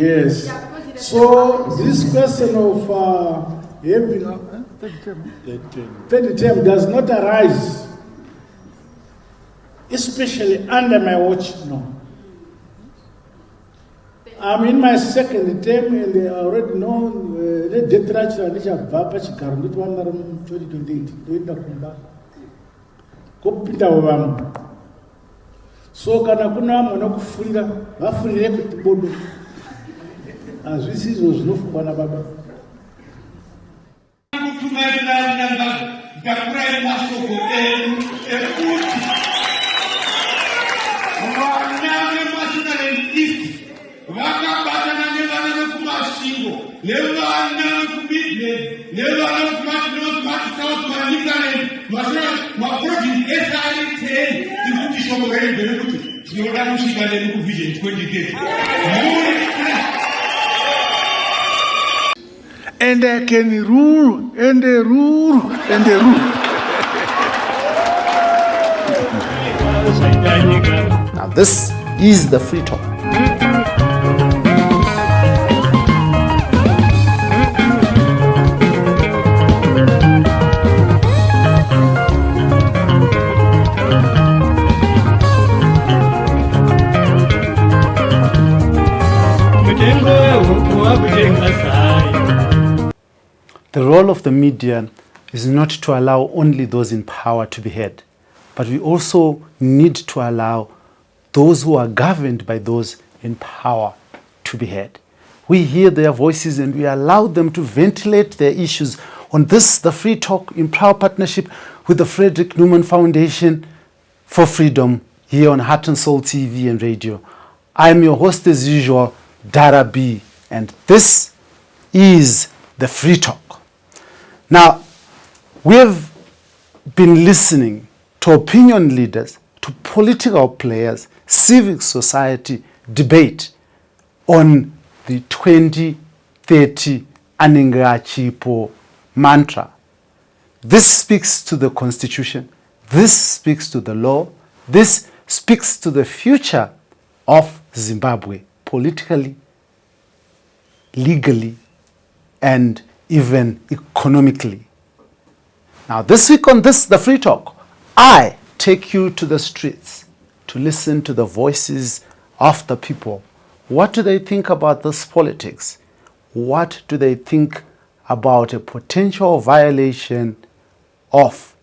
Yes. So this question of having third term does not arise, especially under my watch. No. I'm in my second term and I already know the death rate is 2028. So kana kuna mwana kufunda vafundire kuti bodo azvisizo zvinofungwa nababa kutumaira Mnangagwa ngakurayi masoko ekuti vana vemashinalist vakabatana nevana vekumasvingo nevana vekubidland nevana vekumatinoti south manicaland maprovince ese ari 10 ikuti shoko raibvere kuti tinoda kusvika nedu kuvision 2030 and I can rule and rule and rule. Now this is the free talk. The role of the media is not to allow only those in power to be heard, but we also need to allow those who are governed by those in power to be heard. We hear their voices and we allow them to ventilate their issues on this, the Free Talk, in proud partnership with the Frederick Newman Foundation for Freedom here on Heart and Soul TV and radio. I'm your host as usual, Dhara B, and this is the Free Talk. Now, we've been listening to opinion leaders, to political players, civic society debate on the 2030 Anengachipo mantra. This speaks to the Constitution. This speaks to the law. This speaks to the future of Zimbabwe, politically, legally, and even economically. Now, this week on this, the Free Talk, I take you to the streets to listen to the voices of the people. What do they think about this politics? What do they think about a potential violation of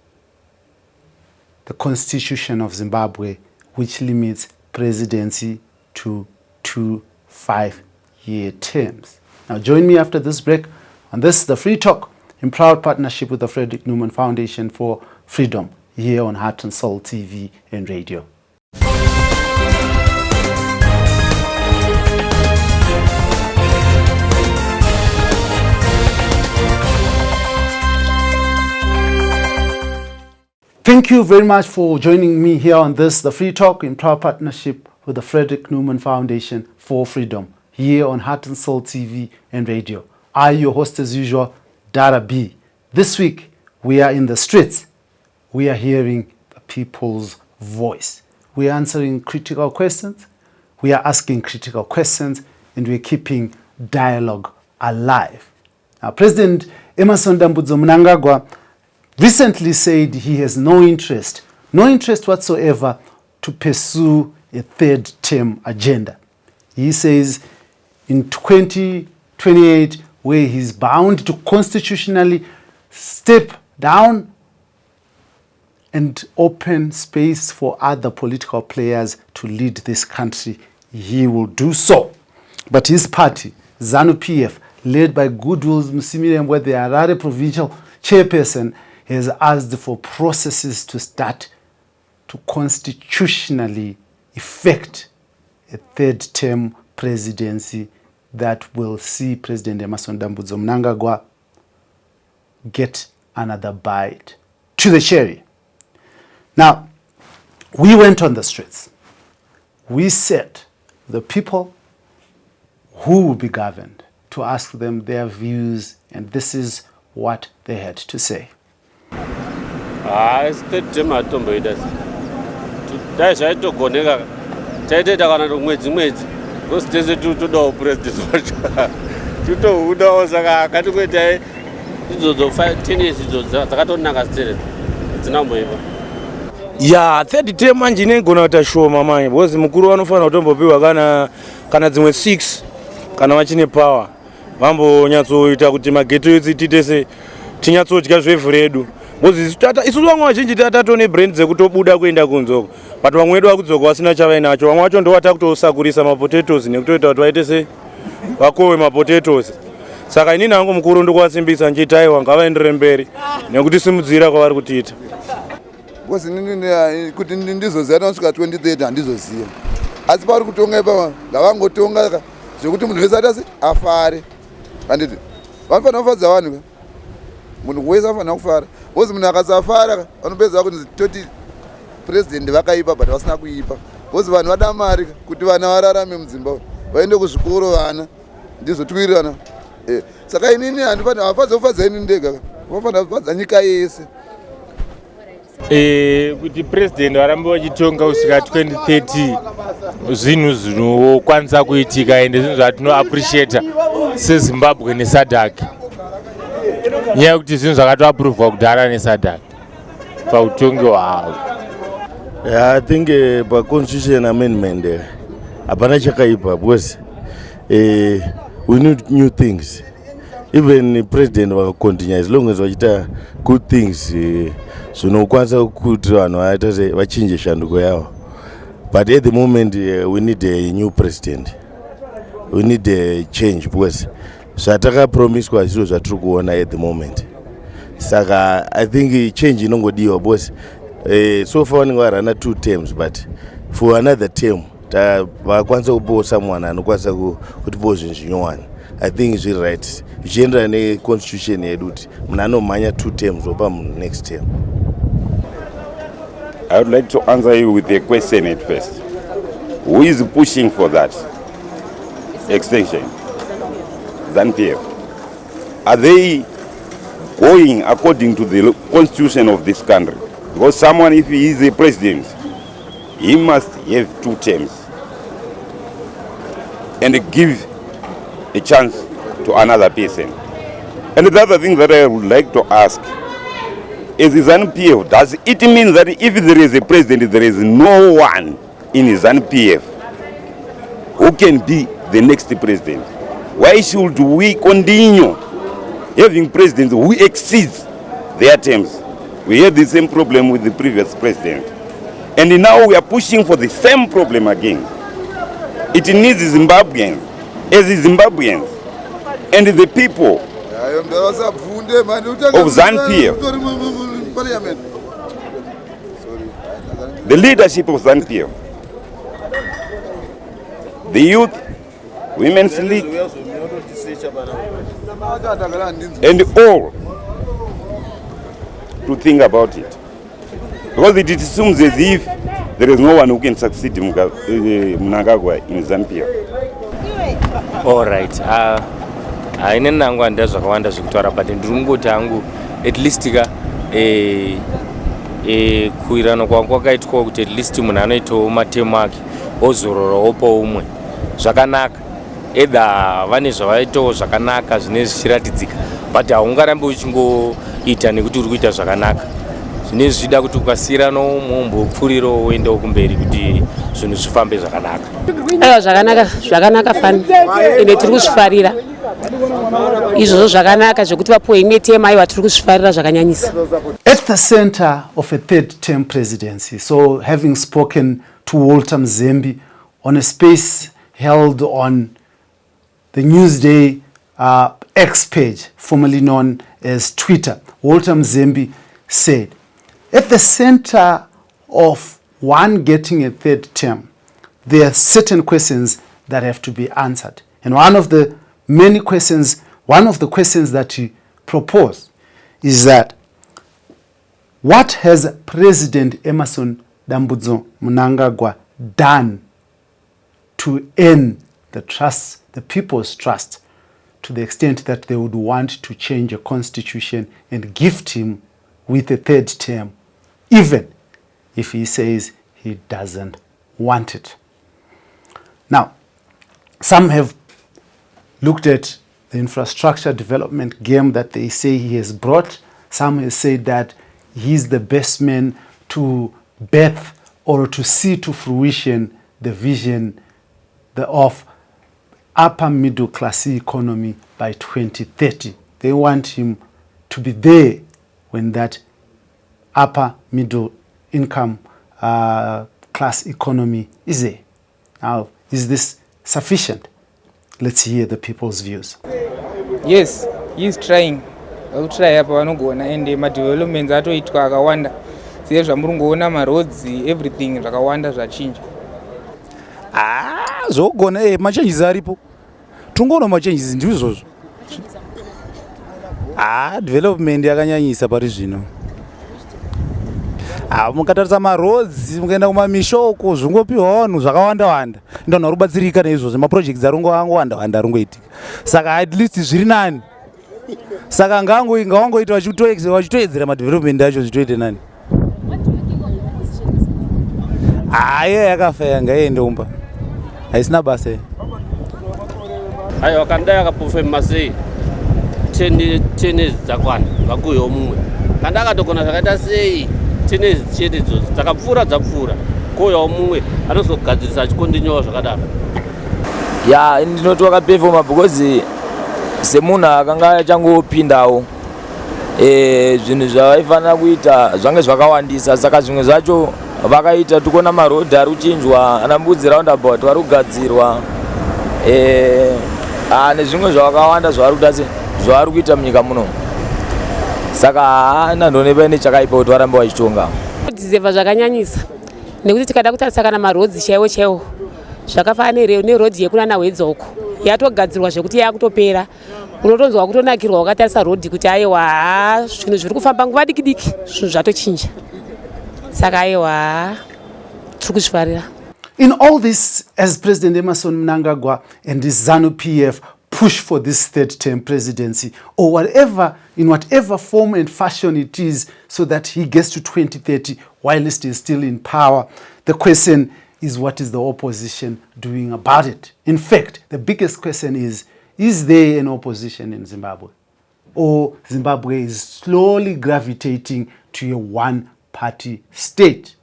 the Constitution of Zimbabwe, which limits presidency to 2 5-year terms? Now, join me after this break on this, the Free Talk, in proud partnership with the Frederick Newman Foundation for Freedom, here on Heart and Soul TV and radio. Thank you very much for joining me here on this, the Free Talk, in proud partnership with the Frederick Newman Foundation for Freedom, here on Heart and Soul TV and radio. I, your host as usual, Dhara B. This week, we are in the streets. We are hearing the people's voice. We are answering critical questions. We are asking critical questions, and we are keeping dialogue alive. Now, President Emmerson Mnangagwa recently said he has no interest whatsoever to pursue a third term agenda. He says in 2028, where he's bound to constitutionally step down and open space for other political players to lead this country, he will do so. But his party, Zanu PF, led by Goodwill Msimile, the Harare provincial chairperson, has asked for processes to start to constitutionally effect a third term presidency that will see President Emmerson Mnangagwa get another bite to the cherry. Now, we went on the streets. We said the people who will be governed to ask them their views, and this is what they had to say. It's the matombo it does. That's I took Gonega. Tete Tagana with Because there's a to president. Who knows? I can't go there. It's 10 years. It's not ya third term manje negona kutashoma manje because mukuru wanofana kutombopiwa kana dzimwe 6 kana wachine power vambo nyatsoita kuti mageto edu titese tinyatsodya zvevhu redu because isusu vamwe vazhinji tatone brand dzekutobuda kuenda kunzoko but vamwe vedu vakudzoka vasina chavainacho vamwe vacho ndovata kutosakurisa mapotatoes nekutoita kuti vaitese vakohwe mapotatoes saka inini hangu mukuru ndikuwasimbisa nchiti aiwa ngavaendere mberi nekuti simudzira kwavari kutiita because kuti ndizoziva tanosvika 2030 handizoziva asi pauri kutonga ipapa ngavangotonga zvekuti munhu wese atasi afare handiti vanofanira kufadza vanhu munhu wese afanira kufara because munhu akasafara vanopedza kuti toti president vakaipa but vasina kuipa because vanhu vada mari kuti vana vararame muzimbabwe vaende kuzvikoro vana ndizotwirirana saka inini hafadza kufadza ini ndega vafanira kufadza nyika yese kuti president varambe vachitonga kusvika 2030 zvinhu zvinokwanisa kuitika ende zvinhu zvatinoappreciata sezimbabwe nesadhak nyaya yekuti zvinhu zvakatoapuruvwa kudhara nesadhak pautongi hwavo. I think constitution amendment hapana chakaipa because we need new things. Even president will continue as long as vachita good things zvinokwanisa kuti vanhu vachinje shanduko yavo. But at the moment we need a new president. We need a change because zvatakapromiswa zviro zvatiri kuona at the moment. Saka I think change inongodiwa because so far vanenge varana 2 terms but for another term vakwanisa kupawo someone anokwanisa kutipawo zvinhu zvinyowani. I think it's right. Ichienderana neconstitution yedu kuti munhu anomhanya 2 terms opa munhu next term. I would like to answer you with a question at first. Who is pushing for that extension? Zanu PF. Are they going according to the constitution of this country? Because someone, if he is a president, he must have 2 terms and give a chance to another person. And the other thing that I would like to ask is Zanu PF, does it mean that if there is a president, there is no one in Zanu PF who can be the next president? Why should we continue having presidents who exceed their terms? We had the same problem with the previous president. And now we are pushing for the same problem again. It needs Zimbabweans, as Zimbabweans, and the people of Zanu PF, the leadership of Zanu PF, the youth, women's league, and all to think about it. Because it assumes as if there is no one who can succeed Mnangagwa in Zanu PF. All right. Inini nangu handina zvakawanda zvekutaura but ndiri kungoti hangu at least kuwirirana kwangu kwakaitwa kuti at least munhu anoitawo matemu ake ozororawo paumwe zvakanaka either vane zvavaitawo zvakanaka zvine zvichiratidzika but haungarambe uchingoita nekuti uri kuita zvakanaka zvine zvida kuti ukasiyiranawo mumbopfurirawo uendewo kumberi kuti zvinhu zvifambe zvakanaka. Zvakanaka fani ende tiri kuzvifarira izvozvo zvakanaka zvekuti vapuwe imwe tema aiwa tiri kuzvifarira zvakanyanyisa. At the center of a 3rd term presidency, so having spoken to Walter Mzembe on a space held on the Newsday X page, formerly known as Twitter, Walter Mzembe said, at the center of one getting a 3rd term, there are certain questions that have to be answered. And one of the questions that he proposed is that what has President Emmerson Dambudzo Mnangagwa done to earn the trust, the people's trust, to the extent that they would want to change a constitution and gift him with a 3rd term, even if he says he doesn't want it. Now, Some have looked at the infrastructure development game that they say he has brought. Some have said that he's the best man to birth or to see to fruition the vision of upper middle class economy by 2030. They want him to be there when that upper middle income class economy is there. Now, is this sufficient? Let's hear the people's views. Yes, he's trying. Try apa vanogona ende madevelopments atoitwa akawanda. Siye zvamurungoona maroads everything zvakawanda zvachinja. Zvogona machanges aripo. Tungoona machanges ndizvozvo. Development yakanyanyisa pari zvino. Mukatarisa maroads, mukaenda kumamishoko, zvongopiwa vanhu zvakawanda wanda. Ndona rubatsirika neizvozvo maprojects arongowanda wanda arongoitika. Saka at least zviri nani. Saka ngawangoita vachitoedzera madevelopment acho zvitoite nani. Yakafa ngaende umba. Haisina basa. Ayo kandaya kapofema sei. 10 dzakwana vakuyo mumwe. Kanda akatogona zvakaita sei 10 chete idzodzo dzakapfuura dzapfuura. Koyo mumwe anozogadzirisa chikondinyowa zvakadaro. Ndinoti wakapefoma because semunhu akanga achangopindawo zvinhu zvavaifanira kuita zvange zvakawandisa, saka zvimwe zvacho vakaita tikona marodhi ari kuchinjwa, ana mbudzi roundabout vari kugadzirwa nezvimwe zvakawanda zvavari kuita munyika muno. Saka nandone nechakaipa kuti varambe vachitonga kudizeva zvakanyanyisa, nekuti tikada kutarisa kana marodzi chaiwo zvakafanira nerodhi yekunana hwedzoko yatogadzirwa zvekuti yakutopera, unotonzwa kutonakirwa wakatarisa rodhi kuti aiwa zvinhu zviri kufamba nguva diki zvinhu zvatochinja. Saka aiwa tiri kuzvifarira. In all this, as President Emmerson Mnangagwa and his Zanu PF push for this third-term presidency, or whatever, in whatever form and fashion it is, so that he gets to 2030 while he is still in power, the question is, what is the opposition doing about it? In fact, the biggest question is there an opposition in Zimbabwe? Or Zimbabwe is slowly gravitating to a one-party state?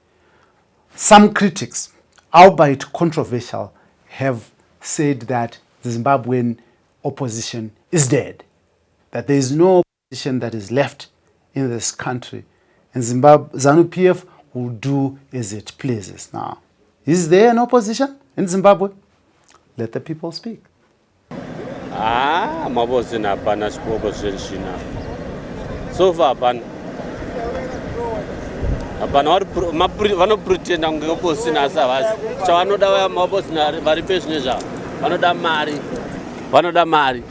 Some critics, albeit controversial, have said that the Zimbabwean opposition is dead, that there is no opposition that is left in this country, and Zanu PF will do as it pleases. Now, is there an opposition in Zimbabwe? Let the people speak. Mabosina hapana opposition. So far hapana vanopretenda kunge opposition asi havasi. Chavanoda maopposition vari pezvine zvavo vanoda mari. Vanoda mari.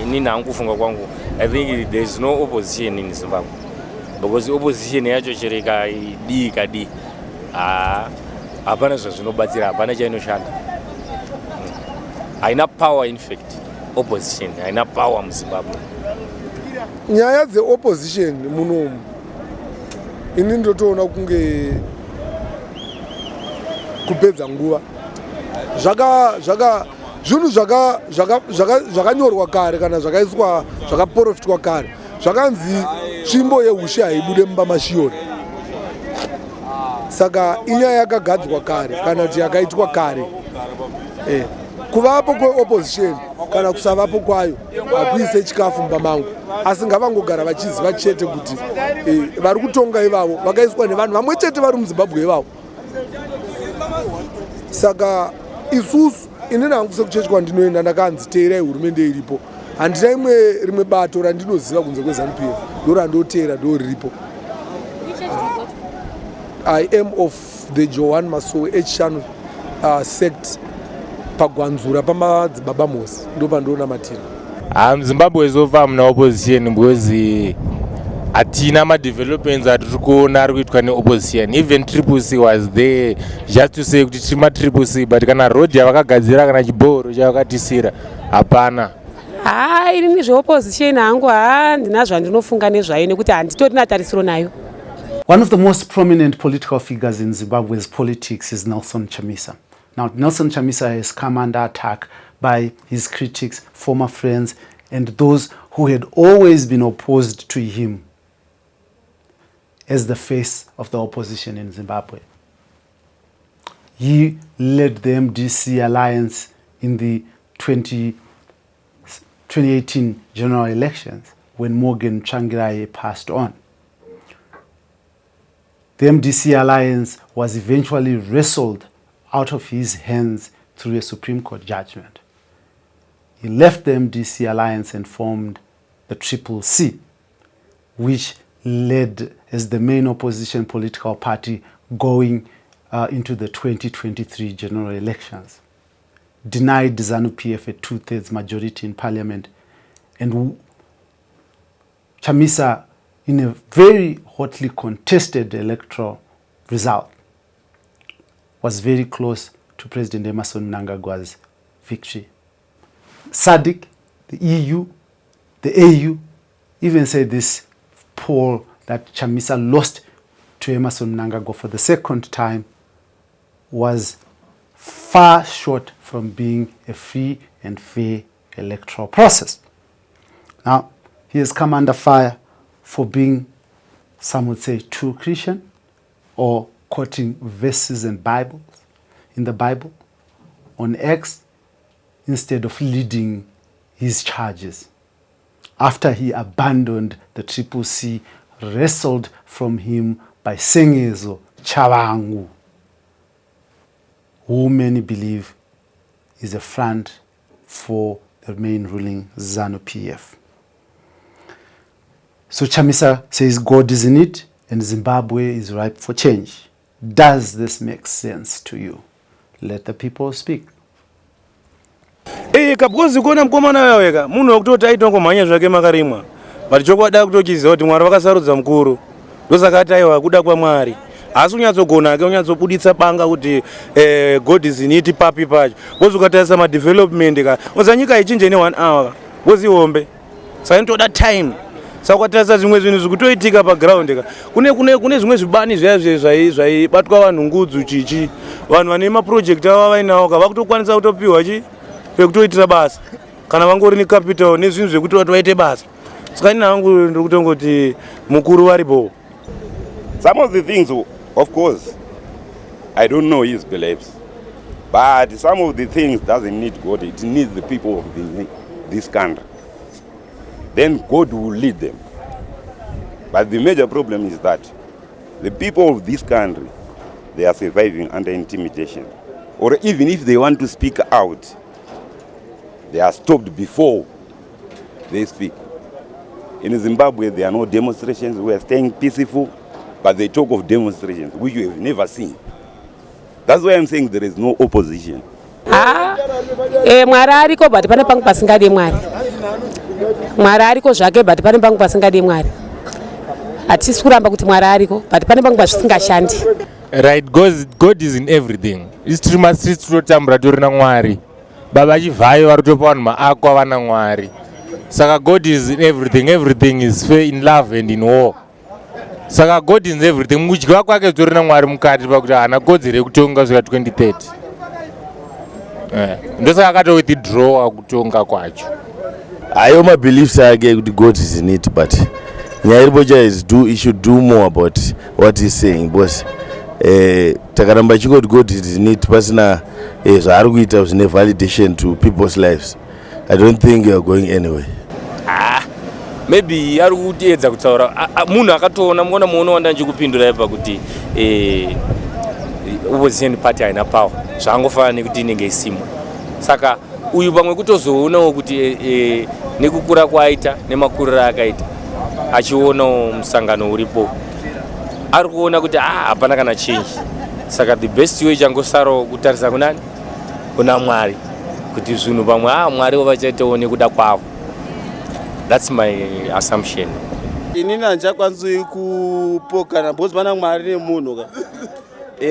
Inini hangufunga kwangu, I think there is no opposition in Zimbabwe, because opposition yacho chireka ikadi hapana zvazvinobatsira, hapana chainoshanda. Haina power, in fact opposition haina power muZimbabwe. Nyaya dzeopposition munomu ini ndotoona kunge kupedza nguva. Zvinhu zvakanyorwa kare kana zvakaiswa zvakaprofitwa kare zvakanzi tsvimbo yeushe haibude mumba mashiyoni. Saka inyaya yakagadzirwa kare kana kuti yakaitwa kare. Kuvapo kweopposition kana kusavapo kwayo hakuise chikafu mumba mangu, asi ngavangogara vachiziva chete kuti vari kutonga ivavo vakaiswa nevanhu vamwe chete vari muZimbabwe ivavo. Saka isusu inini hangu sekuchechi kwandinoenda ndakanzi teerai hurumende iripo, handina rimwe bato randinoziva kunze kweZanu PF ndo randoteera ndo riripo. I am of the Joan Masowe Echishanu sect pagwanzura pamadzibaba mosi ndo pandoona matira. Zimbabwe so far muna opposition because hatina madevelopments atiri kuona ari kuitwa neopposition. Even Triple C was there just to say kuti tiri maTriple C, but kana road yavakagadzira kana chibhoro chavakatisira hapana. Ini zveopposition hangu ndina zvandinofunga nezvayo nekuti handitorina tarisiro nayo. One of the most prominent political figures in Zimbabwe's politics is Nelson Chamisa. Now, Nelson Chamisa has come under attack by his critics, former friends, and those who had always been opposed to him as the face of the opposition in Zimbabwe. He led the MDC alliance in the 2018 general elections when Morgan Tsvangirai passed on. The MDC alliance was eventually wrestled out of his hands through a Supreme Court judgment. He left the MDC alliance and formed the Triple C, which led as the main opposition political party going into the 2023 general elections. Denied Zanu PF a 2/3 majority in parliament, and Chamisa, in a very hotly contested electoral result, was very close to President Emmerson Mnangagwa's victory. SADC, the EU, the AU even said this poll that Chamisa lost to Emmerson Mnangagwa for the second time was far short from being a free and fair electoral process. Now, he has come under fire for being, some would say, too Christian, or quoting verses and Bibles in the Bible on X instead of leading his charges. After he abandoned the Triple C, wrestled from him by Sengezo Chavangu, who many believe is a front for the main ruling Zanu PF. So Chamisa says God is in it and Zimbabwe is ripe for change. Does this make sense to you? Let the people speak. Kabuzi kuona mkomana waweka munhu wekutoti aitongo mhanya zvake makarimwa but chokwada kutochiziva kuti Mwari vakasarudza mukuru ndosaka ataiwa kuda kwaMwari asi unyatsogona ke unyatsobuditsa banga kuti God is in it papi pacho wozi ukatarisa madevelopment ka uzanyika ichinje ne 1 hour wozi hombe saka ntoda time saka ukatarisa zvimwe zvinhu zvikutoitika paground ka kune zvimwe zvibani zvaibatwa vanhu ngudzu chichi vanhu vane maproject ava vainawo ka vakutokwanisa kutopiwa chi pekutoitira basa kana vangori ni capital nezvinhu zvekuti watu vaite basa saka ina hangu ndikutongoti mukuru varipo. Some of the things, of course, I don't know his beliefs, but some of the things doesn't need God, it needs the people of this country. Then God will lead them. But the major problem is that the people of this country, they are surviving under intimidation. Or even if they want to speak out, they are stopped before they speak. In Zimbabwe, there are no demonstrations. We are staying peaceful, but they talk of demonstrations, which we have never seen. That's why I'm saying there is no opposition. Mwari ariko but pane pangu pasingade Mwari. Mwari ariko zvake but pane pangu pasingade Mwari. Hatisi kuramba kuti Mwari ariko but pane pangu pasingashandi. Right, God is in everything. Street totambura torina Mwari. Baba chivhayo varitopa vanhu maako avana Mwari. Saka God is in everything. Everything is fair in love and in war. Saka God is in everything. Mudya kwake torina Mwari mukati pakuti hana kodzero yekutonga svika 2030. Ndosaka akato withdraw kutonga kwacho. Ayo my beliefs ake kuti God is in it, but Nyariboja he should do more about what he's saying because takaramba chikoti God is in it pasina zvaari kuita zvine validation to people's lives. I don't think you're going anywhere. Maybe ari kutiedza kutaura munhu akatoona muona muono wanda nchikupindura ipa kuti opposition party haina power zvangofanana nekuti inenge isimwa. Saka uyu pamwe kutozoonawo kuti nekukura kwaita nemakuriro akaita achionawo musangano uripo ari kuona kuti hapana kana change. Saka the best way changosarawo kutarisa kunani kuna Mwari kuti zvinhu pamwe Mwari vachaitawo nekuda kwavo. That's my assumption. Inini handichakwanisi kupokana because pana Mwari nemunhu ka.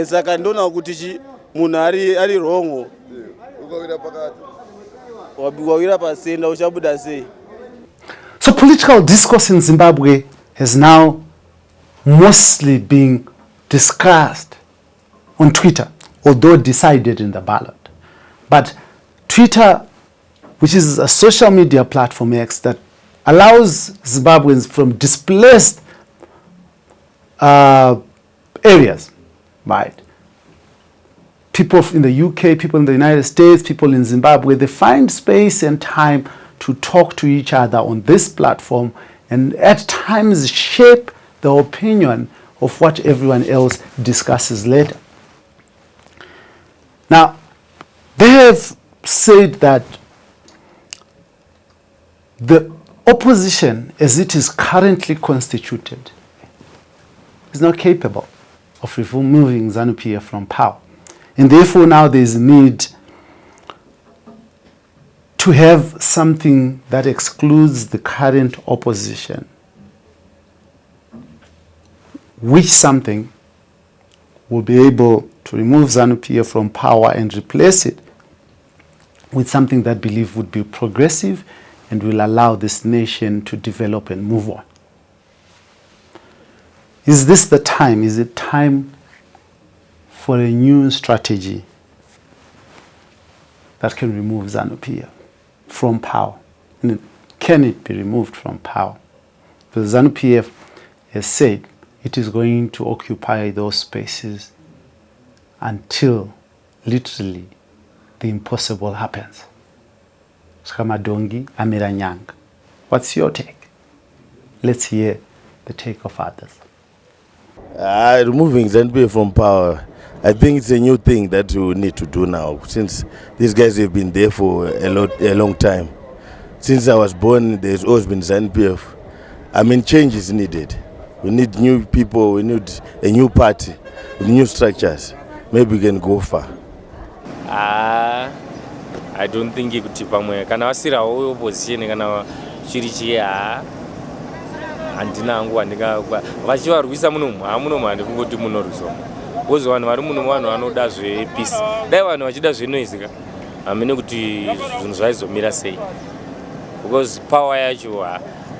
Saka ndinoona kuti munhu ari wrong. Ukawira pakati. Wawira pasenda uchabuda sei? So political discourse in Zimbabwe has now mostly being discussed on Twitter, although decided in the ballot. But Twitter, which is a social media platform X that allows Zimbabweans from displaced areas, right? People in the UK, people in the United States, people in Zimbabwe, they find space and time to talk to each other on this platform and at times shape the opinion of what everyone else discusses later. Now, they have said that the opposition, as it is currently constituted, is not capable of removing Zanu PF from power. And therefore now there is a need to have something that excludes the current opposition, which something will be able to remove Zanu PF from power and replace it with something that believe would be progressive and will allow this nation to develop and move on. Is this the time? Is it time for a new strategy that can remove Zanu PF from power? And can it be removed from power? Because Zanu PF has said it is going to occupy those spaces until literally the impossible happens. Skamadongi amira nyanga. What's your take? Let's hear the take of others. Removing Zambia from power, I think it's a new thing that we need to do now, since these guys have been there for a long time. Since I was born, there's always been ZANU-PF. I mean, change is needed. We need new people, we need a new party, with new structures. Maybe we can go far. I don't think kuti pamwe kana wasirawo opposition kana chiri chiya andina angu andinga vachivarwisa muno handikungoti munorwisa bozi vanhu vari muno vanhu vanoda zvepeace dai vanhu vachida zvenoizika hamene kuti zvinhu zvaizomira sei, because power yacho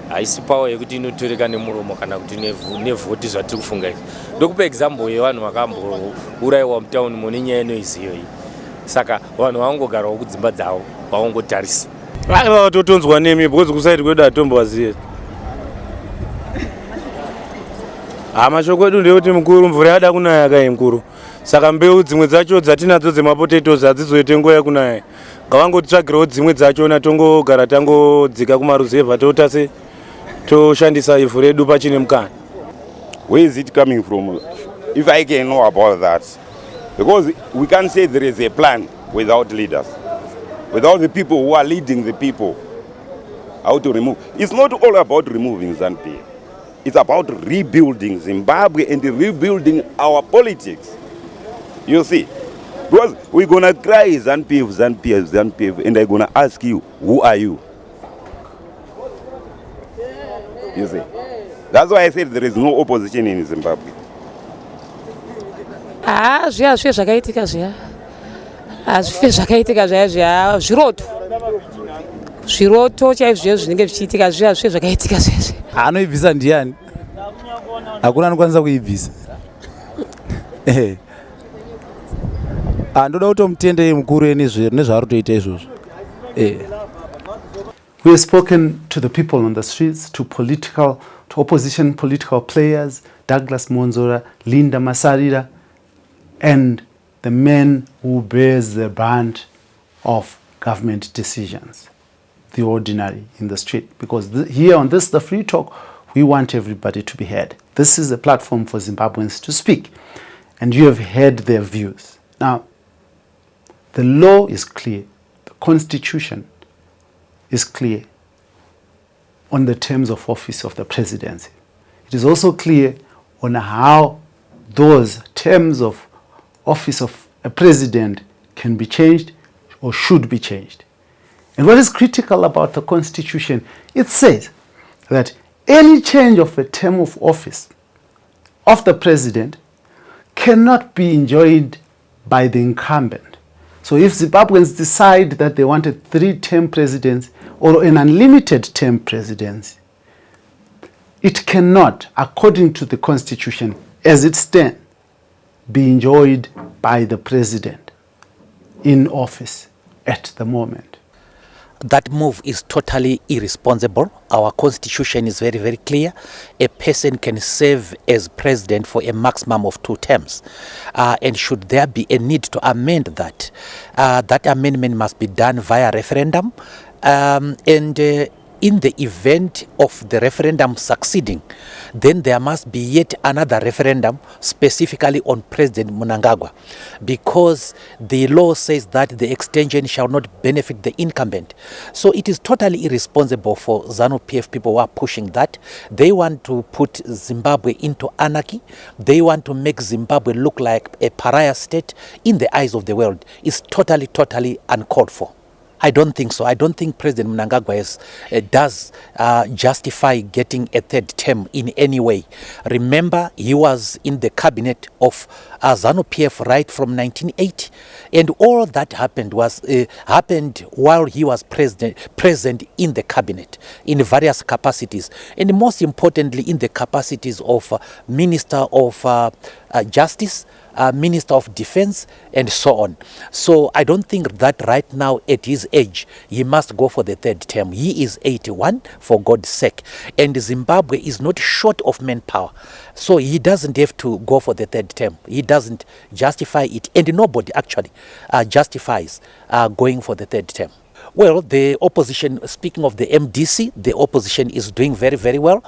haisi power yekuti inotoreka nemuromo kana kuti nevhoti zvatiri kufunga izvi. Ndokupa example yevanhu vakambourayiwa mutauni mune nyaya inoiziyo iyi. Saka vanhu vangogarawo kudzimba dzavo vaongotarisa. Totonzwa nemi because kusaidi kwedu hatombowaziye. Mashoko edu ndeyekuti mukuru mvura yada kunaya kai mukuru. Saka mbeu dzimwe dzacho dzatinadzo dzemapotatoes hadzizoite nguva yekunaya. Ngavangotitsvagirawo dzimwe dzacho tongogara tangodzika kumaruzevha totase toshandisa ivhu redu pachine mukana. Where is it coming from? If I can know about that. Because we can't say there is a plan without leaders, without the people who are leading the people. How to remove? It's not all about removing ZANU-PF. It's about rebuilding Zimbabwe and rebuilding our politics. You see, because we're going to cry ZANU-PF, ZANU-PF, ZANU-PF, and I'm going to ask you, who are you? You see, that's why I said there is no opposition in Zimbabwe. Zviya zvakaitika zviya. Hazvife zvakaitika zviya zviroto. Zviroto chaizvo zvinenge zvichiitika zviya zvakaitika zviya. Anoibvisa ndiani? Hakuna anokwanisa kuibvisa. Ndoda kutomutendei mukuru nezvaari izvozvo. We have spoken to the people on the streets, to opposition political players, Douglas Monzora, Linda Masarira, and the men who bears the brunt of government decisions, the ordinary in the street. Because here on this, the Free Talk, we want everybody to be heard. This is a platform for Zimbabweans to speak, and you have heard their views. Now, the law is clear, the constitution is clear on the terms of office of the presidency. It is also clear on how those terms of office of a president can be changed or should be changed. And what is critical about the constitution, it says that any change of a term of office of the president cannot be enjoyed by the incumbent. So if Zimbabweans decide that they want a 3-term presidency or an unlimited term presidency, it cannot, according to the constitution as it stands, be enjoyed by the president in office at the moment. That move is totally irresponsible. Our constitution is very, very clear. A person can serve as president for a maximum of 2 terms. And should there be a need to amend that, that amendment must be done via referendum. In the event of the referendum succeeding, then there must be yet another referendum specifically on President Mnangagwa, because the law says that the extension shall not benefit the incumbent. So it is totally irresponsible for Zanu PF people who are pushing that. They want to put Zimbabwe into anarchy. They want to make Zimbabwe look like a pariah state in the eyes of the world. It's totally, totally uncalled for. I don't think so. I don't think President Mnangagwa does justify getting a 3rd term in any way. Remember, he was in the cabinet of Zanu PF right from 1980, and all that happened was happened while he was present in the cabinet in various capacities, and most importantly in the capacities of Minister of Justice, Minister of Defense, and so on. So I don't think that right now at his age he must go for the 3rd term. He is 81, for God's sake, and Zimbabwe is not short of manpower, so he doesn't have to go for the 3rd term. He doesn't justify it, and nobody actually justifies going for the 3rd term. Well, the opposition, speaking of the MDC, the opposition is doing very, very well.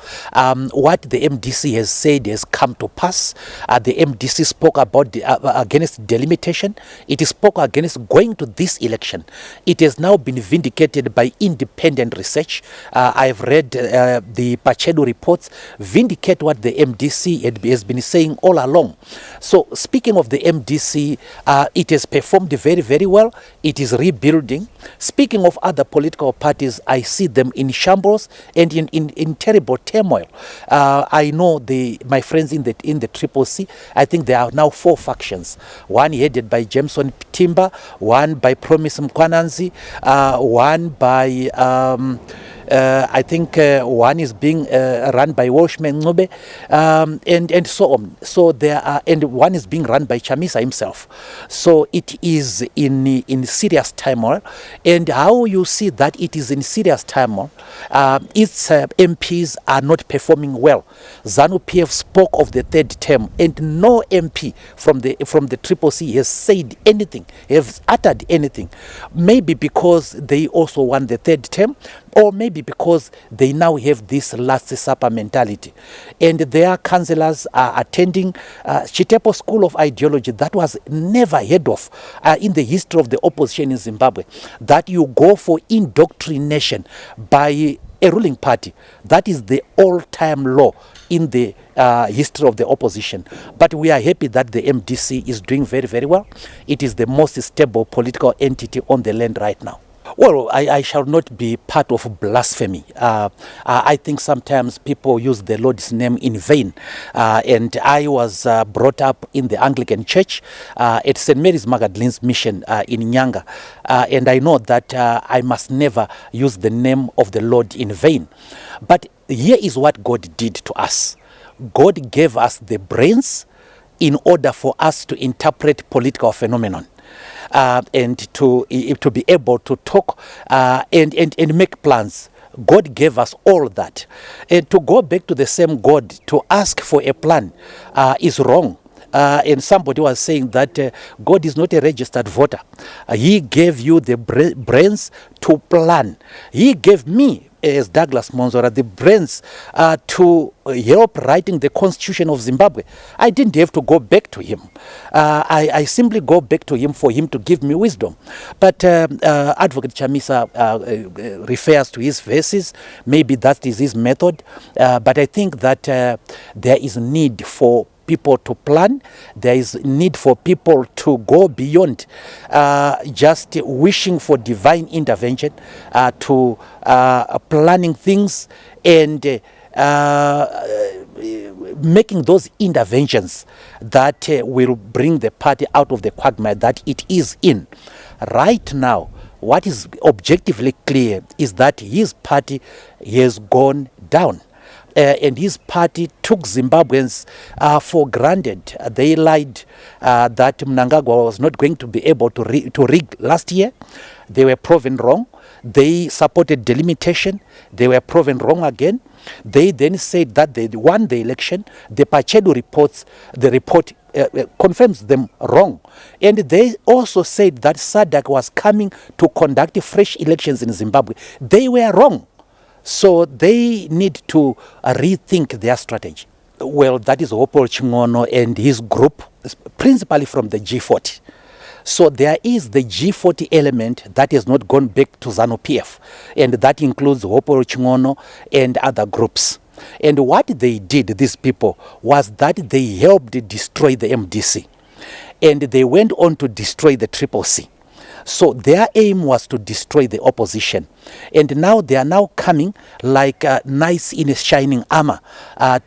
What the MDC has said has come to pass. The MDC spoke about against delimitation. It spoke against going to this election. It has now been vindicated by independent research. I've read the Pachedu reports vindicate what the MDC has been saying all along. So speaking of the MDC, it has performed very, very well. It is rebuilding. Speaking of other political parties, I see them in shambles and in terrible turmoil. I know my friends in the Triple C. I think there are now 4 factions. One headed by Jameson Timber, one by Promise Mkwananzi, one by I think one is being run by Welshman Ngube, and so on. So there are, and one is being run by Chamisa himself. So it is in serious turmoil. And how you see that it is in serious turmoil, its MPs are not performing well. Zanu PF spoke of the 3rd term, and no MP from the Triple C has said anything, has uttered anything. Maybe because they also want the 3rd term, or maybe because they now have this last supper mentality. And their councillors are attending Chitepo School of Ideology that was never heard of in the history of the opposition in Zimbabwe, that you go for indoctrination by a ruling party. That is the all-time law in the history of the opposition. But we are happy that the MDC is doing very, very well. It is the most stable political entity on the land right now. Well, I shall not be part of blasphemy. I think sometimes people use the Lord's name in vain. And I was brought up in the Anglican Church at St. Mary's Magdalene's Mission in Nyanga. And I know that I must never use the name of the Lord in vain. But here is what God did to us. God gave us the brains in order for us to interpret political phenomenon. And to be able to talk and make plans. God gave us all that. And to go back to the same God to ask for a plan is wrong. And somebody was saying that God is not a registered voter. He gave you the brains to plan. He gave me, as Douglas Monzora, the brains to help writing the constitution of Zimbabwe. I didn't have to go back to him. I simply go back to him for him to give me wisdom. But Advocate Chamisa refers to his verses. Maybe that is his method. But I think that there is need for people to plan. There is need for people to go beyond just wishing for divine intervention to planning things and making those interventions that will bring the party out of the quagmire that it is in. Right now, what is objectively clear is that his party has gone down. and his party took Zimbabweans for granted. They lied that Mnangagwa was not going to be able to rig last year. They were proven wrong. They supported delimitation. They were proven wrong again. They then said that they won the election. The Pachedu report confirms them wrong. And they also said that SADC was coming to conduct fresh elections in Zimbabwe. They were wrong. So they need to rethink their strategy. Well, that is Hopol Chingono and his group, principally from the G40. So there is the G40 element that has not gone back to Zanu PF, and that includes Hopol Chingono and other groups. And what they did, these people, was that they helped destroy the MDC, and they went on to destroy the Triple C. So their aim was to destroy the opposition. And now they are now coming like knights in a shining armor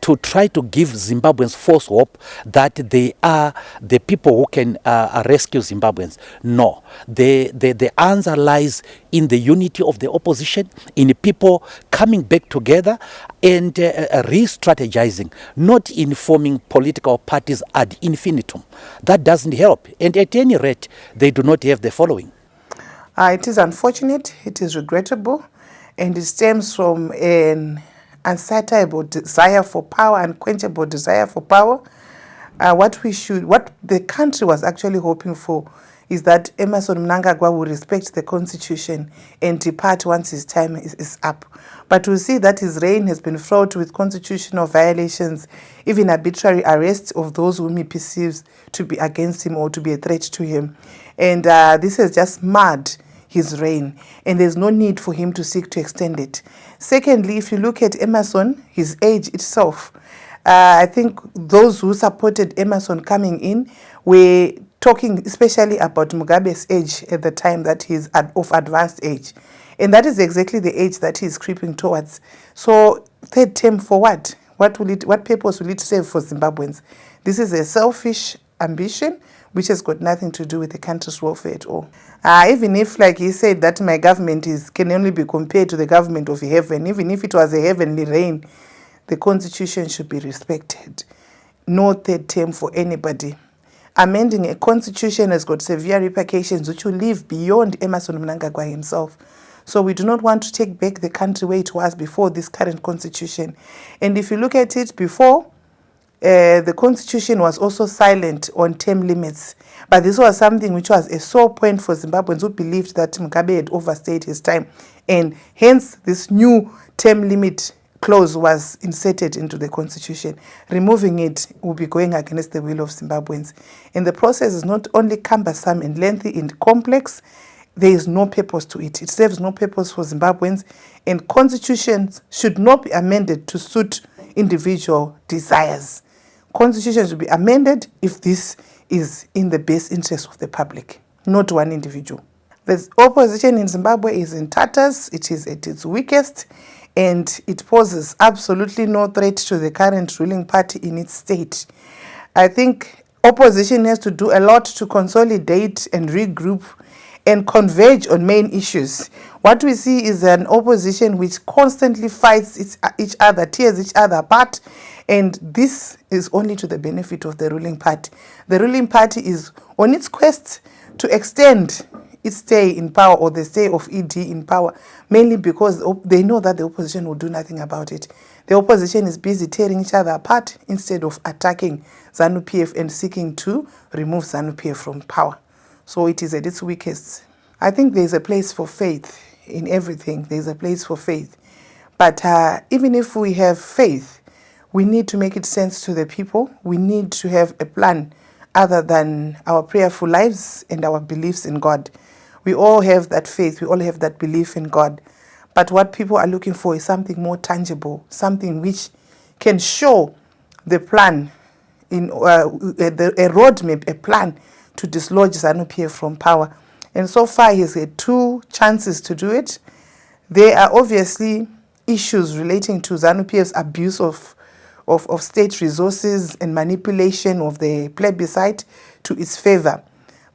to try to give Zimbabweans false hope that they are the people who can rescue Zimbabweans. No, the answer lies in the unity of the opposition, in people coming back together and re-strategizing, not in forming political parties ad infinitum. That doesn't help. And at any rate, they do not have the following. It is unfortunate, it is regrettable, and it stems from an insatiable desire for power, unquenchable desire for power. What the country was actually hoping for is that Emmerson Mnangagwa will respect the constitution and depart once his time is up. But we see that his reign has been fraught with constitutional violations, even arbitrary arrests of those whom he perceives to be against him or to be a threat to him. And this has just marred his reign, and there's no need for him to seek to extend it. Secondly, if you look at Emmerson, his age itself, I think those who supported Emmerson coming in were talking especially about Mugabe's age at the time, that he's of advanced age. And that is exactly the age that he's creeping towards. So third term for what? What purpose will it serve for Zimbabweans? This is a selfish ambition which has got nothing to do with the country's welfare at all. Even if, like he said, that my government can only be compared to the government of heaven, even if it was a heavenly reign, the constitution should be respected. No third term for anybody. Amending a constitution has got severe repercussions which will live beyond Emmerson Mnangagwa himself. So we do not want to take back the country where it was before this current constitution. And if you look at it before, the constitution was also silent on term limits. But this was something which was a sore point for Zimbabweans who believed that Mugabe had overstayed his time. And hence, this new term limit clause was inserted into the constitution. Removing it will be going against the will of Zimbabweans. And the process is not only cumbersome and lengthy and complex, there is no purpose to it. It serves no purpose for Zimbabweans. And constitutions should not be amended to suit individual desires. Constitutions should be amended if this is in the best interest of the public, not one individual. The opposition in Zimbabwe is in tatters. It is at its weakest, and it poses absolutely no threat to the current ruling party in its state. I think opposition has to do a lot to consolidate and regroup and converge on main issues. What we see is an opposition which constantly fights each other, tears each other apart, and this is only to the benefit of the ruling party. The ruling party is on its quest to extend its stay in power, or the stay of ED in power, mainly because they know that the opposition will do nothing about it. The opposition is busy tearing each other apart instead of attacking Zanu PF and seeking to remove Zanu PF from power. So it is at its weakest. I think there's a place for faith in everything. There's a place for faith. But even if we have faith, we need to make it sense to the people. We need to have a plan other than our prayerful lives and our beliefs in God. We all have that faith. We all have that belief in God. But what people are looking for is something more tangible, something which can show the plan, a roadmap, a plan to dislodge Zanu PF from power. And so far, he's had 2 chances to do it. There are obviously issues relating to Zanu PF's abuse of state resources and manipulation of the plebiscite to its favor.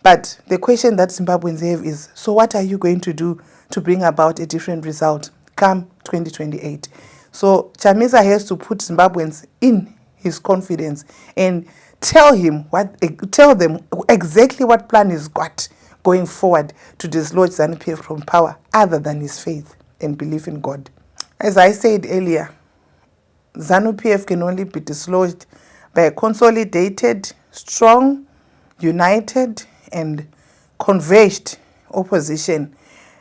But the question that Zimbabweans have is, so what are you going to do to bring about a different result come 2028? So Chamisa has to put Zimbabweans in his confidence and tell them exactly what plan he's got going forward to dislodge Zanu PF from power, other than his faith and belief in God. As I said earlier, Zanu PF can only be dislodged by a consolidated, strong, united and converged opposition.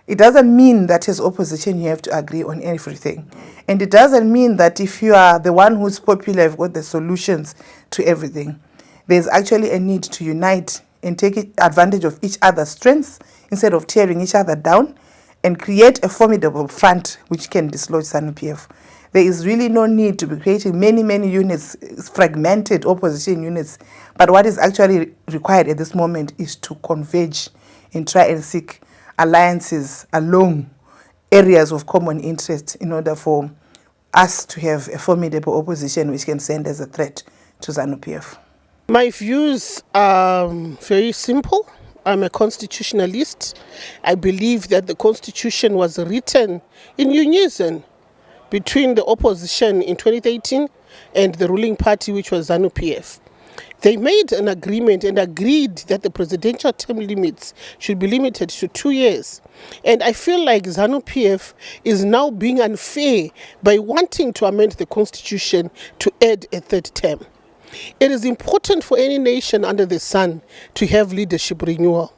It doesn't mean that as opposition you have to agree on everything. And it doesn't mean that if you are the one who's popular, you've got the solutions to everything. There's actually a need to unite and take advantage of each other's strengths instead of tearing each other down, and create a formidable front which can dislodge Zanu PF. There is really no need to be creating many units, fragmented opposition units. But what is actually required at this moment is to converge and try and seek alliances along areas of common interest in order for us to have a formidable opposition which can stand as a threat to Zanu PF. My views are very simple. I'm a constitutionalist. I believe that the constitution was written in unison between the opposition in 2018 and the ruling party, which was Zanu PF. They made an agreement and agreed that the presidential term limits should be limited to 2 years. And I feel like Zanu PF is now being unfair by wanting to amend the constitution to add a third term. It is important for any nation under the sun to have leadership renewal.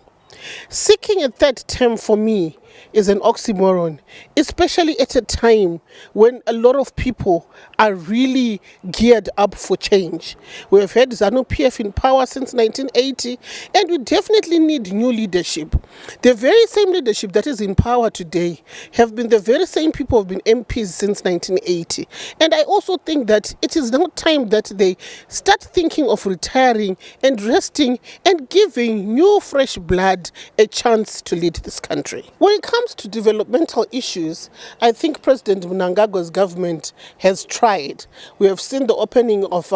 Seeking a third term for me is an oxymoron, especially at a time when a lot of people are really geared up for change. We have had Zanu PF in power since 1980, and we definitely need new leadership. The very same leadership that is in power today have been the very same people who have been MPs since 1980. And I also think that it is now time that they start thinking of retiring and resting and giving new fresh blood a chance to lead this country. When it comes to developmental issues, I think President Mnangagwa's government has tried. We have seen the opening of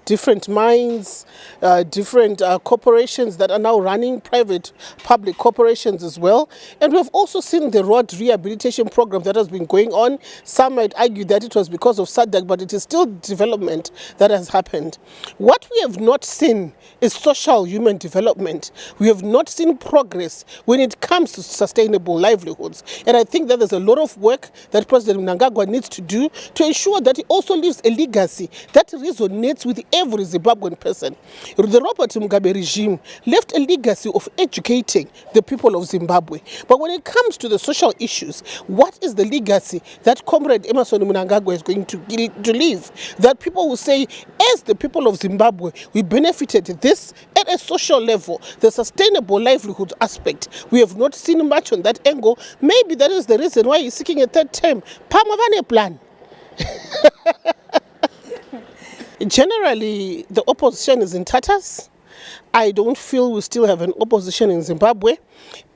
different mines, different corporations that are now running private-public corporations as well. And we have also seen the road rehabilitation program that has been going on. Some might argue that it was because of SADC, but it is still development that has happened. What we have not seen is social human development. We have not seen progress when it comes to sustainable livelihoods. And I think that there's a lot of work that President Mnangagwa needs to do to ensure that he also leaves a legacy that resonates with every Zimbabwean person. The Robert Mugabe regime left a legacy of educating the people of Zimbabwe. But when it comes to the social issues, what is the legacy that Comrade Emmerson Mnangagwa is going to leave? That people will say, as the people of Zimbabwe, we benefited this at a social level, the sustainable livelihood aspect. We have not seen much on that angle. Maybe that is the reason why he's seeking a third term. Pamavane plan. Generally, the opposition is in tatters. I don't feel we still have an opposition in Zimbabwe.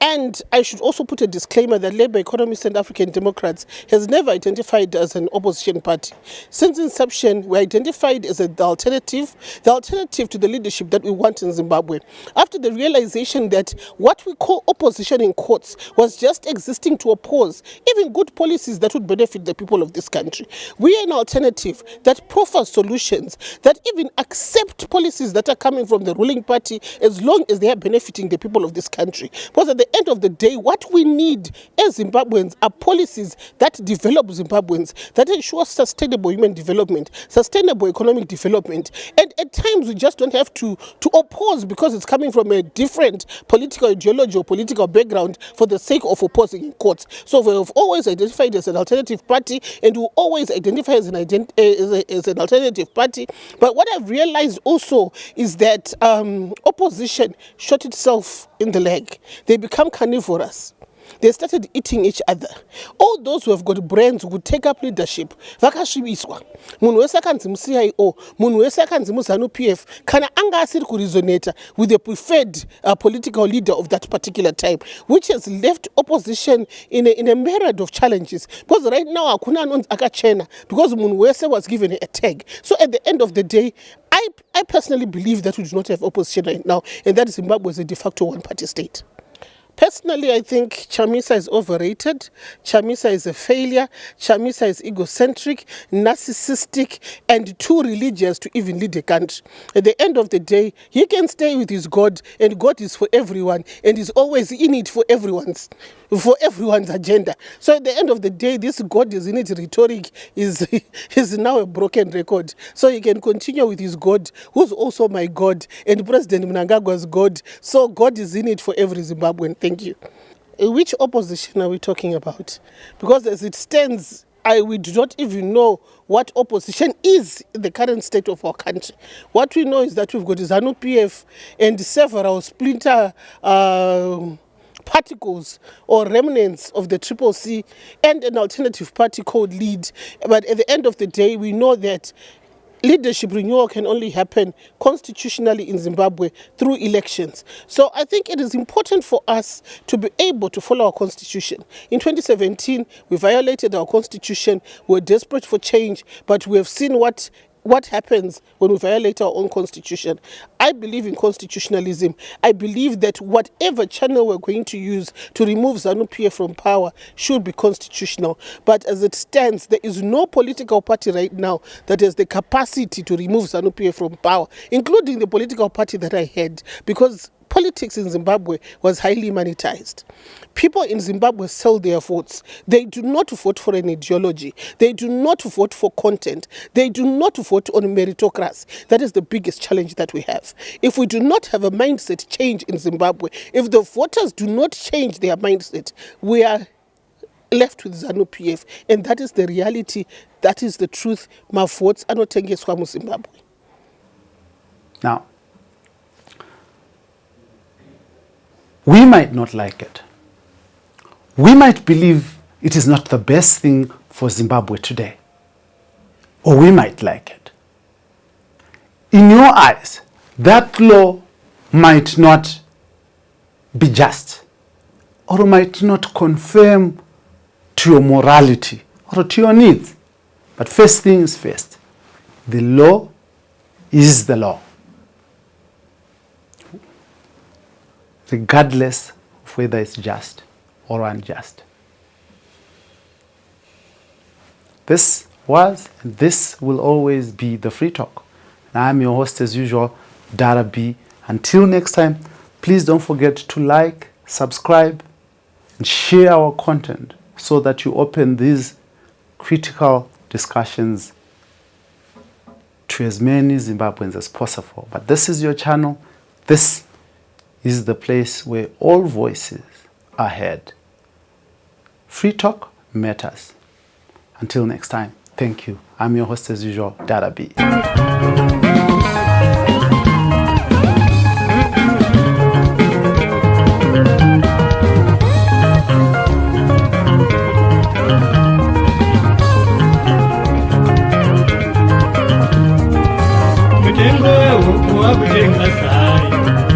And I should also put a disclaimer that Labour Economists and African Democrats has never identified as an opposition party. Since inception, we identified as the alternative to the leadership that we want in Zimbabwe. After the realization that what we call opposition in courts was just existing to oppose even good policies that would benefit the people of this country. We are an alternative that proffers solutions, that even accept policies that are coming from the ruling party as long as they are benefiting the people of this country. Because at the end of the day, what we need as Zimbabweans are policies that develop Zimbabweans, that ensure sustainable human development, sustainable economic development. And at times we just don't have to oppose because it's coming from a different political ideology or political background for the sake of opposing in courts. So we have always identified as an alternative party, and we always identify as an alternative party. But what I've realized also is that opposition shot itself in the leg. They become carnivorous. They started eating each other. All those who have got brains would take up leadership. Vakasvibiswa. Munhu wese akanzi mu-CIO, munhu wese akanzi mu-Zanu PF, kana anga asiri kuresonate with the preferred political leader of that particular time, which has left opposition in a myriad of challenges. Because right now, hakuna anonzi akachena, because munhu wese was given a tag. So at the end of the day, I personally believe that we do not have opposition right now, and that Zimbabwe is a de facto one-party state. Personally, I think Chamisa is overrated. Chamisa is a failure. Chamisa is egocentric, narcissistic, and too religious to even lead a country. At the end of the day, he can stay with his God, and God is for everyone, and is always in it for everyone's agenda. So at the end of the day, this God is in it rhetoric is now a broken record. So he can continue with his God, who's also my God, and President Mnangagwa's God. So God is in it for every Zimbabwean. Thank you. Which opposition are we talking about? Because as it stands, we do not even know what opposition is in the current state of our country. What we know is that we've got Zanu PF and several splinter particles or remnants of the Triple C and an alternative party called LEAD. But at the end of the day, we know that leadership renewal can only happen constitutionally in Zimbabwe through elections. So I think it is important for us to be able to follow our constitution. In 2017, we violated our constitution. We're desperate for change, but we have seen what happens when we violate our own constitution. I believe in constitutionalism. I believe that whatever channel we're going to use to remove Zanu PF from power should be constitutional. But as it stands, there is no political party right now that has the capacity to remove Zanu PF from power, including the political party that I had, because politics in Zimbabwe was highly monetized. People in Zimbabwe sell their votes. They do not vote for an ideology. They do not vote for content. They do not vote on meritocracy. That is the biggest challenge that we have. If we do not have a mindset change in Zimbabwe, if the voters do not change their mindset, we are left with Zanu PF. And that is the reality. That is the truth. My votes are not tengeswa mu Zimbabwe. Now, we might not like it. We might believe it is not the best thing for Zimbabwe today. Or we might like it. In your eyes, that law might not be just, or might not conform to your morality or to your needs. But first things first, the law is the law, regardless of whether it's just or unjust. This was and this will always be the Free Talk. And I'm your host as usual, Dhara B. Until next time, please don't forget to like, subscribe, and share our content so that you open these critical discussions to as many Zimbabweans as possible. But this is your channel. This is the place where all voices are heard. Free Talk matters. Until next time, thank you. I'm your host as usual, Dhara B. Kutengo huku wa kutenga sai